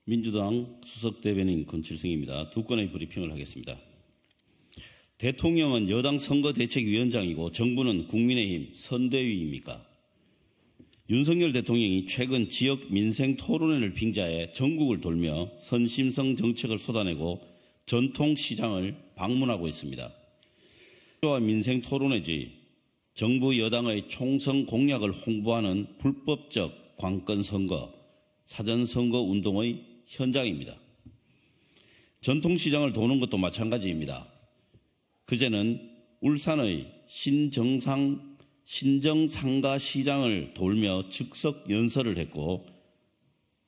민주당 수석대변인 권칠성입니다. 두 건의 브리핑을 하겠습니다. 대통령은 여당 선거대책위원장이고 정부는 국민의힘 선대위입니까? 윤석열 대통령이 최근 지역 민생 토론회를 빙자해 전국을 돌며 선심성 정책을 쏟아내고 전통시장을 방문하고 있습니다. 민생 토론회지 정부 여당의 총선 공약을 홍보하는 불법적 관건선거, 사전선거 운동의 현장입니다. 전통시장을 도는 것도 마찬가지입니다. 그제는 울산의 신정상가시장을 돌며 즉석 연설을 했고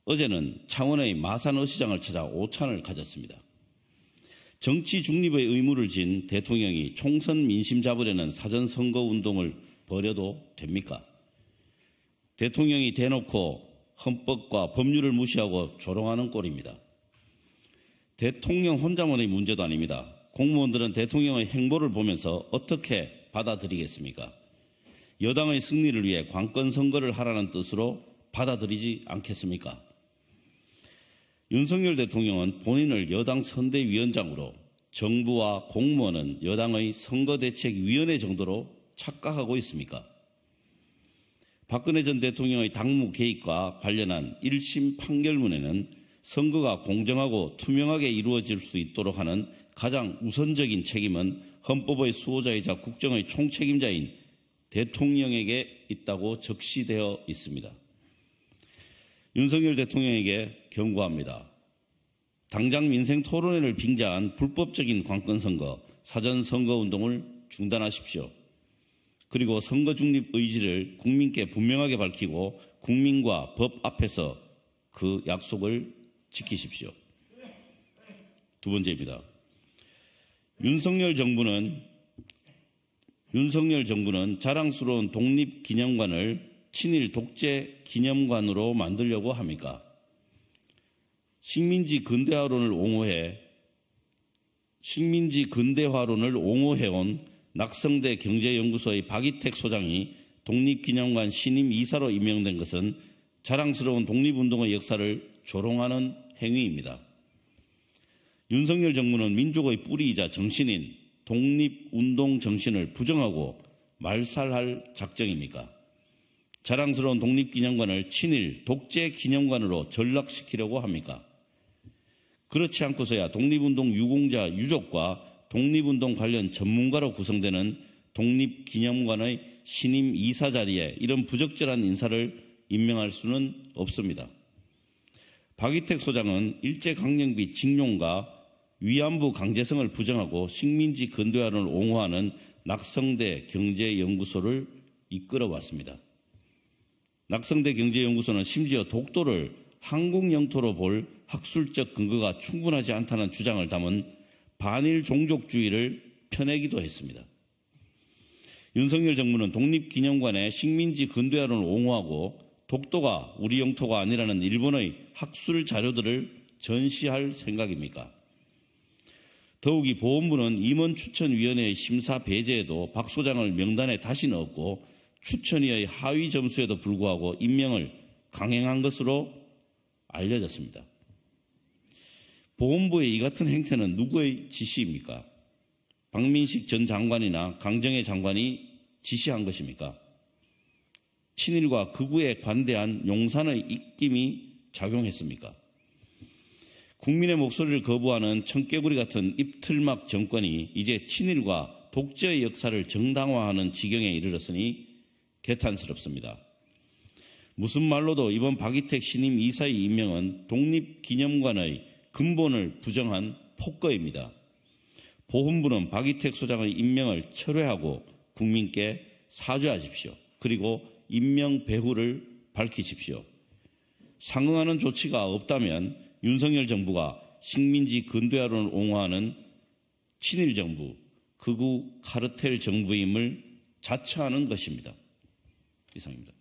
어제는 창원의 마산어시장을 찾아 오찬을 가졌습니다. 정치 중립의 의무를 진 대통령이 총선 민심 잡으려는 사전선거 운동을 벌여도 됩니까? 대통령이 대놓고 헌법과 법률을 무시하고 조롱하는 꼴입니다. 대통령 혼자만의 문제도 아닙니다. 공무원들은 대통령의 행보를 보면서 어떻게 받아들이겠습니까? 여당의 승리를 위해 관건 선거를 하라는 뜻으로 받아들이지 않겠습니까? 윤석열 대통령은 본인을 여당 선대위원장으로 정부와 공무원은 여당의 선거대책위원회 정도로 착각하고 있습니까? 박근혜 전 대통령의 당무 개입과 관련한 1심 판결문에는 선거가 공정하고 투명하게 이루어질 수 있도록 하는 가장 우선적인 책임은 헌법의 수호자이자 국정의 총책임자인 대통령에게 있다고 적시되어 있습니다. 윤석열 대통령에게 경고합니다. 당장 민생 토론회를 빙자한 불법적인 관건선거, 사전선거운동을 중단하십시오. 그리고 선거 중립 의지를 국민께 분명하게 밝히고 국민과 법 앞에서 그 약속을 지키십시오. 두 번째입니다. 윤석열 정부는 자랑스러운 독립기념관을 친일 독재 기념관으로 만들려고 합니까? 식민지 근대화론을 옹호해온 낙성대 경제연구소의 박이택 소장이 독립기념관 신임 이사로 임명된 것은 자랑스러운 독립운동의 역사를 조롱하는 행위입니다. 윤석열 정부는 민족의 뿌리이자 정신인 독립운동 정신을 부정하고 말살할 작정입니까? 자랑스러운 독립기념관을 친일 독재 기념관으로 전락시키려고 합니까? 그렇지 않고서야 독립운동 유공자 유족과 독립운동 관련 전문가로 구성되는 독립기념관의 신임 이사 자리에 이런 부적절한 인사를 임명할 수는 없습니다. 박이택 소장은 일제강점기 징용과 위안부 강제성을 부정하고 식민지 근대화론을 옹호하는 낙성대 경제연구소를 이끌어왔습니다. 낙성대 경제연구소는 심지어 독도를 한국 영토로 볼 학술적 근거가 충분하지 않다는 주장을 담은 반일 종족주의를 펴내기도 했습니다. 윤석열 정부는 독립기념관에 식민지 근대화론을 옹호하고 독도가 우리 영토가 아니라는 일본의 학술 자료들을 전시할 생각입니까? 더욱이 보훈부는 임원추천위원회의 심사 배제에도 박 소장을 명단에 다시 넣었고 추천위의 하위 점수에도 불구하고 임명을 강행한 것으로 알려졌습니다. 보훈부의 이 같은 행태는 누구의 지시입니까? 박민식 전 장관이나 강정혜 장관이 지시한 것입니까? 친일과 극우에 관대한 용산의 입김이 작용했습니까? 국민의 목소리를 거부하는 청개구리 같은 입틀막 정권이 이제 친일과 독재의 역사를 정당화하는 지경에 이르렀으니 개탄스럽습니다. 무슨 말로도 이번 박이택 신임 이사의 임명은 독립기념관의 근본을 부정한 폭거입니다. 보훈부는 박이택 소장의 임명을 철회하고 국민께 사죄하십시오. 그리고 임명 배후를 밝히십시오. 상응하는 조치가 없다면 윤석열 정부가 식민지 근대화론을 옹호하는 친일 정부, 극우 카르텔 정부임을 자처하는 것입니다. 이상입니다.